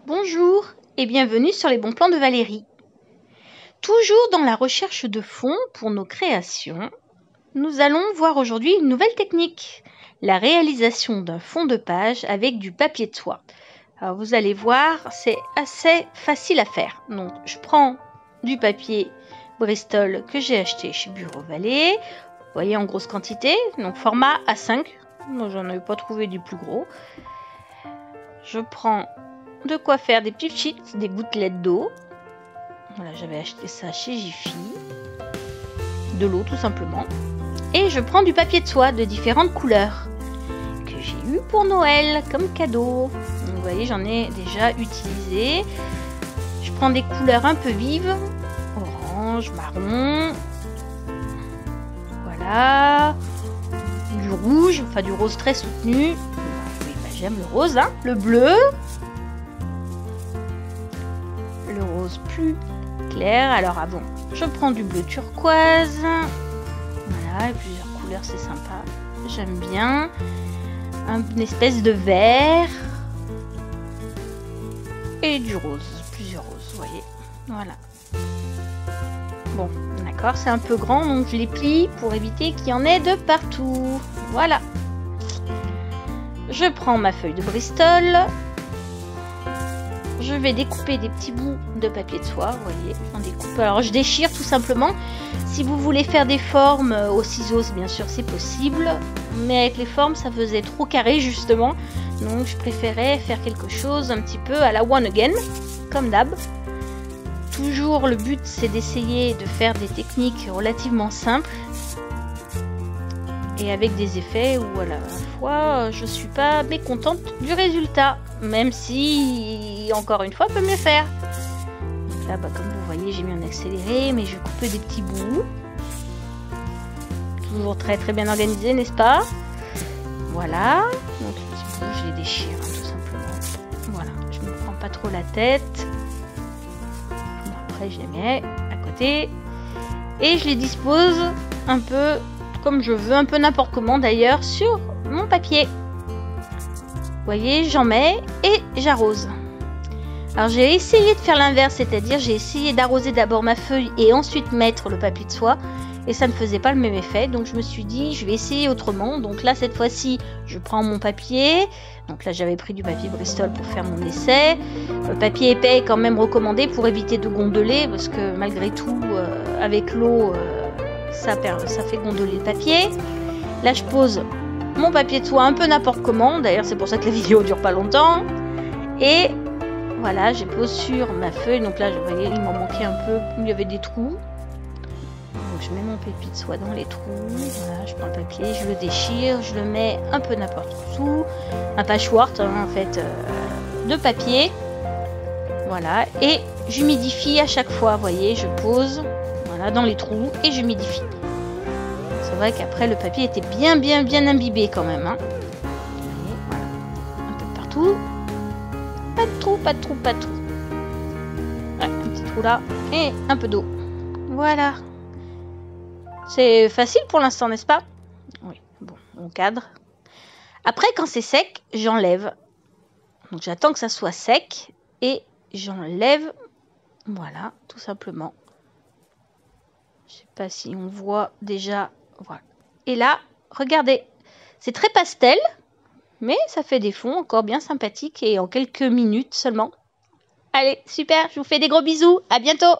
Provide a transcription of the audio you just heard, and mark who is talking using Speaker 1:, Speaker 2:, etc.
Speaker 1: Bonjour et bienvenue sur les bons plans de Valérie. Toujours dans la recherche de fonds pour nos créations, nous allons voir aujourd'hui une nouvelle technique, la réalisation d'un fond de page avec du papier de soie. Alors vous allez voir, c'est assez facile à faire. Donc je prends du papier Bristol que j'ai acheté chez Bureau Vallée, vous voyez en grosse quantité, donc format A5, moi j'en ai pas trouvé du plus gros. Je prends de quoi faire des petits sheets, des gouttelettes d'eau. Voilà, j'avais acheté ça chez Jiffy. De l'eau tout simplement. Et je prends du papier de soie de différentes couleurs que j'ai eu pour Noël comme cadeau. Donc, vous voyez, j'en ai déjà utilisé. Je prends des couleurs un peu vives, orange, marron. Voilà. Du rouge, enfin du rose très soutenu. Oui, bah, j'aime le rose, hein. Le bleu. Le rose plus clair. Alors bon, je prends du bleu turquoise. Voilà, et plusieurs couleurs, c'est sympa. J'aime bien. Une espèce de vert. Et du rose, plusieurs roses, vous voyez. Voilà. Bon, d'accord, c'est un peu grand, donc je les plie pour éviter qu'il y en ait de partout. Voilà. Je prends ma feuille de Bristol. Je vais découper des petits bouts de papier de soie, vous voyez, j'en découpe. Alors je déchire tout simplement. Si vous voulez faire des formes au ciseau, bien sûr c'est possible, mais avec les formes ça faisait trop carré justement. Donc je préférais faire quelque chose un petit peu à la one again, comme d'hab. Toujours le but c'est d'essayer de faire des techniques relativement simples et avec des effets où à la fois je suis pas mécontente du résultat, même si encore une fois peut mieux faire. Donc là comme vous voyez j'ai mis en accéléré, mais je coupe des petits bouts, toujours très bien organisé, n'est-ce pas? Voilà, donc les petits bouts je les déchire hein, tout simplement. Voilà, je ne me prends pas trop la tête. Bon, après je les mets à côté et je les dispose un peu comme je veux, un peu n'importe comment d'ailleurs, sur mon papier. Vous voyez, j'en mets et j'arrose. Alors j'ai essayé de faire l'inverse, c'est-à-dire j'ai essayé d'arroser d'abord ma feuille et ensuite mettre le papier de soie, et ça ne faisait pas le même effet, donc je me suis dit je vais essayer autrement. Donc là cette fois-ci je prends mon papier, donc là j'avais pris du papier Bristol pour faire mon essai. Le papier épais est quand même recommandé pour éviter de gondoler, parce que malgré tout avec l'eau ça fait gondoler le papier. Là je pose mon papier de soie un peu n'importe comment, d'ailleurs c'est pour ça que la vidéo dure pas longtemps, et voilà, je pose sur ma feuille. Donc là, vous voyez, il m'en manquait un peu, il y avait des trous. Donc je mets mon papier de soie dans les trous. Voilà, je prends le papier, je le déchire, je le mets un peu n'importe où, un patchwork hein, en fait de papier. Voilà, et j'humidifie à chaque fois. Vous voyez, je pose voilà dans les trous et j'humidifie. C'est vrai qu'après le papier était bien imbibé quand même. Hein. Vous voyez, voilà, un peu partout. Pas de trou. Ouais, un petit trou là et un peu d'eau. Voilà. C'est facile pour l'instant, n'est-ce pas? Oui, bon, on cadre. Après, quand c'est sec, j'enlève. Donc j'attends que ça soit sec et j'enlève. Voilà, tout simplement. Je sais pas si on voit déjà. Voilà. Et là, regardez, c'est très pastel. Mais ça fait des fonds encore bien sympathiques et en quelques minutes seulement. Allez, super, je vous fais des gros bisous, à bientôt!